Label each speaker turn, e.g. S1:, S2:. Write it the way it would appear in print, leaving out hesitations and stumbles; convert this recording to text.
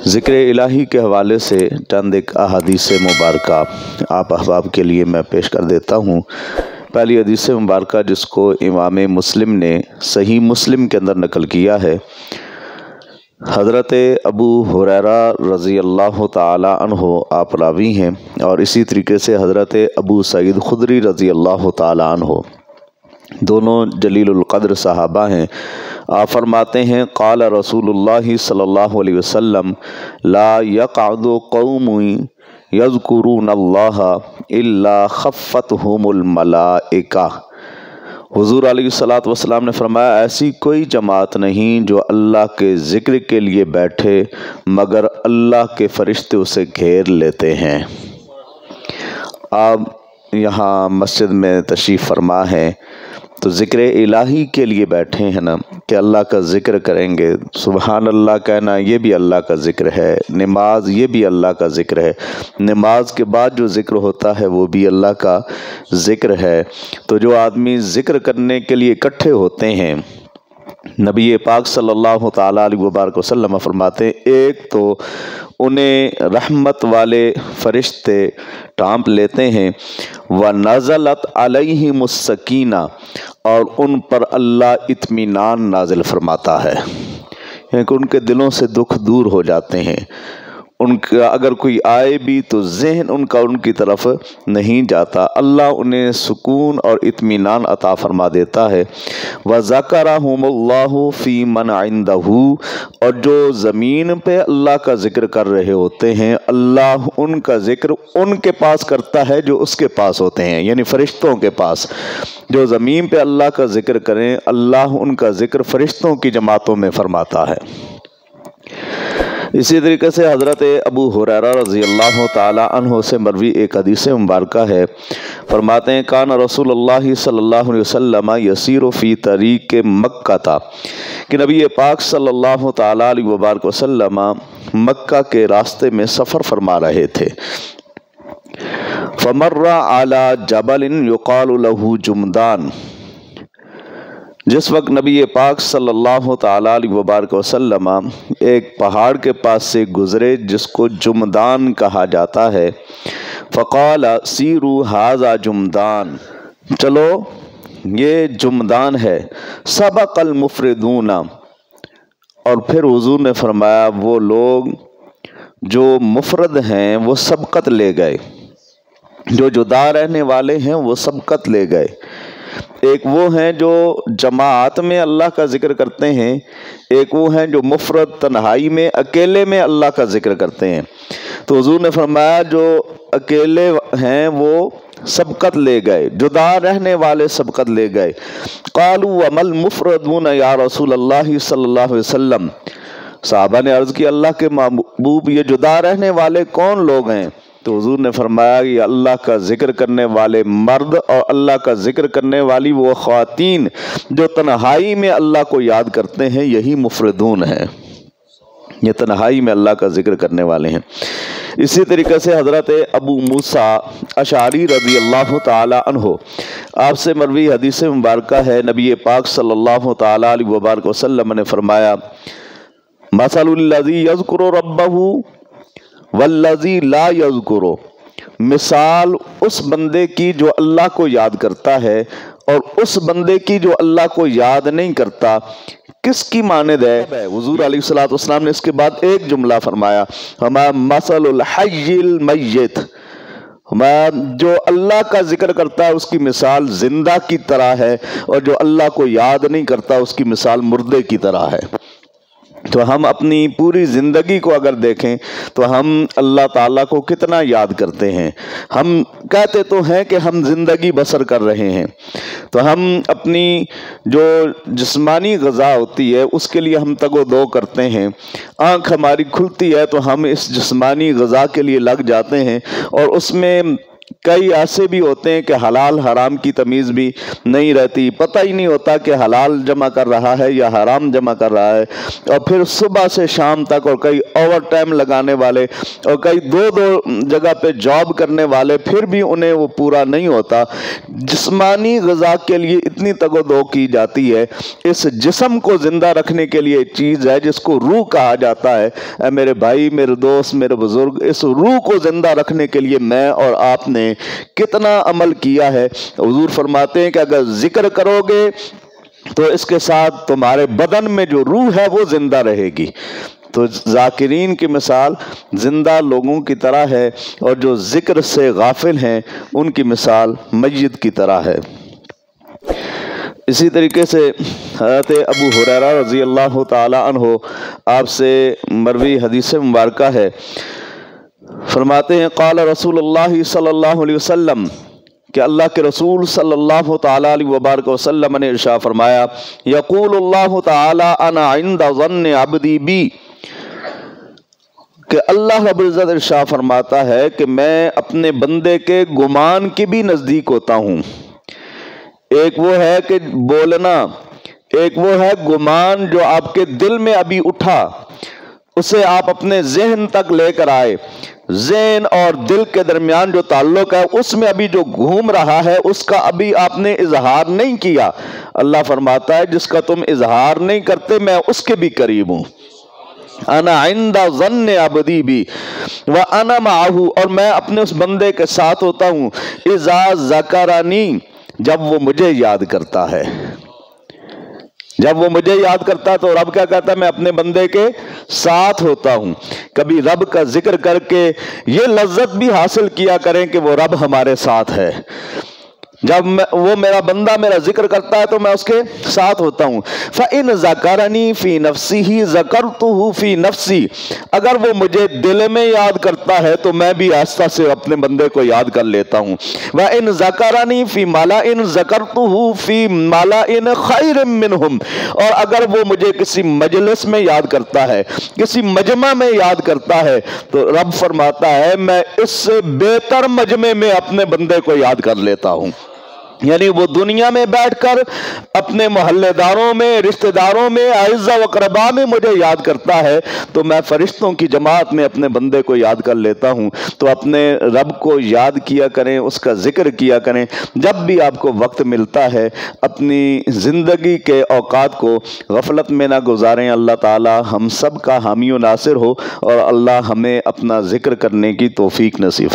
S1: ذکر الہی کے حوالے سے چند ایک احادیث مبارکہ آپ احباب کے لیے میں پیش کر دیتا ہوں۔ پہلی حدیث مبارکہ جس کو امام مسلم نے صحیح مسلم کے اندر نقل کیا ہے، حضرت ابو ہریرہ رضی اللہ تعالی عنہ آپ راوی ہیں، اور اسی طریقے سے حضرت ابو سعید خدری رضی اللہ تعالی عنہ، دونوں جلیل القدر صحابہ ہیں۔ آپ فرماتے ہیں قال رسول اللہ صلی اللہ علیہ وسلم لا یقعد قوم یذکرون اللہ الا خفتہم الملائکہ۔ حضور علیہ الصلوۃ والسلام نے فرمایا ایسی کوئی جماعت نہیں جو اللہ کے ذکر کے لیے بیٹھے مگر اللہ کے فرشتے اسے گھیر لیتے ہیں۔ آپ یہاں مسجد میں تشریف فرما ہیں تو ذکر الہی کے لیے بیٹھے ہیں نا، کہ اللہ کا ذکر کریں گے، سبحان اللہ کہنا یہ بھی اللہ کا ذکر ہے، نماز یہ بھی اللہ کا ذکر ہے، نماز کے بعد جو ذکر ہوتا ہے وہ بھی اللہ کا ذکر ہے۔ تو جو آدمی ذکر کرنے کے لیے اکٹھے ہوتے ہیں، نبی پاک صلی اللہ تعالیٰ علیہ وبارک وسلم فرماتے ہیں ایک تو انہیں رحمت والے فرشتے ڈھانپ لیتے ہیں، وَنَزَلَتْ عَلَيْهِمُ السَّكِينَةُ، اور ان پر اللہ اطمینان نازل فرماتا ہے، یعنی کہ ان کے دلوں سے دکھ دور ہو جاتے ہیں، ان کا اگر کوئی آئے بھی تو ذہن ان کا ان کی طرف نہیں جاتا، اللہ انہیں سکون اور اطمینان عطا فرما دیتا ہے۔ وَذَكَرَهُمُ اللَّهُ فِي مَنْ عِنْدَهُ، اور جو زمین پہ اللہ کا ذکر کر رہے ہوتے ہیں اللہ ان کا ذکر ان کے پاس کرتا ہے جو اس کے پاس ہوتے ہیں، یعنی فرشتوں کے پاس۔ جو زمین پہ اللہ کا ذکر کریں اللہ ان کا ذکر فرشتوں کی جماعتوں میں فرماتا ہے۔ اسی طریقے سے حضرت ابو ہریرہ رضی اللہ تعالی عنہ سے مروی ایک حدیث مبارکہ ہے، فرماتے ہیں کان رسول اللہ صلی اللہ علیہ وسلم یسیر فی طریق مکہ تھا، کہ نبی پاک صلی اللہ تعالی علیہ وبارک وسلم مکہ کے راستے میں سفر فرما رہے تھے، فمر علی جبل یقال له جمدان، جس وقت نبی پاک صلی اللہ تعالیٰ علیہ وبارک وسلم ایک پہاڑ کے پاس سے گزرے جس کو جمدان کہا جاتا ہے، فقال سیروا ھذا جمدان، چلو یہ جمدان ہے، سبق المفردون، اور پھر حضور نے فرمایا وہ لوگ جو مفرد ہیں وہ سبقت لے گئے، جو جدا رہنے والے ہیں وہ سبقت لے گئے۔ ایک وہ ہیں جو جماعت میں اللہ کا ذکر کرتے ہیں، ایک وہ ہیں جو مفرد تنہائی میں اکیلے میں اللہ کا ذکر کرتے ہیں۔ تو حضور نے فرمایا جو اکیلے ہیں وہ سبقت لے گئے، جدا رہنے والے سبقت لے گئے۔ قالوا وما المفردون یا رسول اللہ صلی اللہ علیہ وسلم، صحابہ نے عرض کی اللہ کے محبوب یہ جدا رہنے والے کون لوگ ہیں؟ تو حضور نے فرمایا یہ اللہ کا ذکر کرنے والے مرد اور اللہ کا ذکر کرنے والی وہ خواتین جو تنہائی میں اللہ کو یاد کرتے ہیں، یہی مفردون ہیں، یہ تنہائی میں اللہ کا ذکر کرنے والے ہیں۔ اسی طریقے سے حضرت ابو موسیٰ اشعری رضی اللہ تعالی عنہ آپ سے مروی حدیث مبارکہ ہے، نبی پاک صلی اللہ تعالی علیہ وبارک وسلم نے فرمایا مثل الذی یذکر ربہ والذی لا یذکر، مثال اس بندے کی جو اللہ کو یاد کرتا ہے اور اس بندے کی جو اللہ کو یاد نہیں کرتا کس کی مانند ہے؟ حضور علیہ الصلوۃ والسلام نے اس کے بعد ایک جملہ فرمایا ہما مثل الحی المیت، جو اللہ کا ذکر کرتا ہے اس کی مثال زندہ کی طرح ہے، اور جو اللہ کو یاد نہیں کرتا اس کی مثال مردے کی طرح ہے۔ تو ہم اپنی پوری زندگی کو اگر دیکھیں تو ہم اللہ تعالیٰ کو کتنا یاد کرتے ہیں، ہم کہتے تو ہیں کہ ہم زندگی بسر کر رہے ہیں، تو ہم اپنی جو جسمانی غذا ہوتی ہے اس کے لیے ہم تگ و دو کرتے ہیں، آنکھ ہماری کھلتی ہے تو ہم اس جسمانی غذا کے لیے لگ جاتے ہیں، اور اس میں کئی ایسے بھی ہوتے ہیں کہ حلال حرام کی تمیز بھی نہیں رہتی، پتہ ہی نہیں ہوتا کہ حلال جمع کر رہا ہے یا حرام جمع کر رہا ہے، اور پھر صبح سے شام تک، اور کئی اوور ٹائم لگانے والے، اور کئی دو جگہ پہ جاب کرنے والے، پھر بھی انہیں وہ پورا نہیں ہوتا۔ جسمانی غذا کے لیے اتنی تگ و دو کی جاتی ہے، اس جسم کو زندہ رکھنے کے لیے چیز ہے جس کو روح کہا جاتا ہے۔ اے میرے بھائی، میرے دوست، میرے بزرگ، اس روح کو زندہ رکھنے کے لیے میں اور آپ نے کتنا عمل کیا ہے۔ حضور فرماتے ہیں کہ اگر ذکر کرو گے تو اس کے ساتھ تمہارے بدن میں جو روح ہے وہ زندہ رہے گی۔ تو ذاکرین کی مثال زندہ لوگوں کی طرح ہے، اور جو ذکر سے غافل ہیں ان کی مثال میت کی طرح ہے۔ اسی طریقے سے حضرت ابو ہریرہ رضی اللہ تعالی عنہ آپ سے مروی حدیث مبارکہ ہے، فرماتے ہیں قال رسول اللہ صلی اللہ علیہ وسلم، کہ اللہ کے رسول صلی اللہ تعالی علیہ وبارک وسلم نے ارشاد فرمایا، یقول اللہ تعالی انا عند ظن عبدی بی، کہ اللہ رب العزت ارشاد فرماتا ہے کہ میں اپنے بندے کے گمان کے بھی نزدیک ہوتا ہوں۔ ایک وہ ہے کہ بولنا، ایک وہ ہے گمان جو آپ کے دل میں ابھی اٹھا، اسے آپ اپنے ذہن تک لے کر آئے، ذہن اور دل کے درمیان جو تعلق ہے اس میں ابھی جو گھوم رہا ہے اس کا ابھی آپ نے اظہار نہیں کیا۔ اللہ فرماتا ہے جس کا تم اظہار نہیں کرتے میں اس کے بھی قریب ہوں۔ انا عند ظن عبدی بی وانا معہ، اور میں اپنے اس بندے کے ساتھ ہوتا ہوں، اذا ذکرنی، جب وہ مجھے یاد کرتا ہے۔ جب وہ مجھے یاد کرتا ہے تو رب کیا کہتا ہے، میں اپنے بندے کے ساتھ ہوتا ہوں۔ کبھی رب کا ذکر کر کے یہ لذت بھی حاصل کیا کریں کہ وہ رب ہمارے ساتھ ہے۔ جب وہ میرا بندہ میرا ذکر کرتا ہے تو میں اس کے ساتھ ہوتا ہوں۔ فَإِنْ ذَكَرَنِي فِي نَفْسِهِ ذَكَرْتُهُ فِي نَفْسِي، اگر وہ مجھے دل میں یاد کرتا ہے تو میں بھی آہستہ سے اپنے بندے کو یاد کر لیتا ہوں۔ وَإِنْ ذَكَرَنِي فِي مَلَئٍ ذَكَرْتُهُ فِي مَلَئٍ خَيْرٍ مِّنْهُمْ، اور اگر وہ مجھے کسی مجلس میں یاد کرتا ہے، کسی مجمع میں یاد کرتا ہے، تو رب فرماتا ہے میں اس سے بہتر مجمع میں اپنے بندے کو یاد کر لیتا ہوں۔ یعنی وہ دنیا میں بیٹھ کر اپنے محلے داروں میں، رشتہ داروں میں، اعزاء و اقرباء میں مجھے یاد کرتا ہے، تو میں فرشتوں کی جماعت میں اپنے بندے کو یاد کر لیتا ہوں۔ تو اپنے رب کو یاد کیا کریں، اس کا ذکر کیا کریں۔ جب بھی آپ کو وقت ملتا ہے اپنی زندگی کے اوقات کو غفلت میں نہ گزاریں۔ اللہ تعالی ہم سب کا حامی و ناصر ہو، اور اللہ ہمیں اپنا ذکر کرنے کی توفیق نصیب فرمائے۔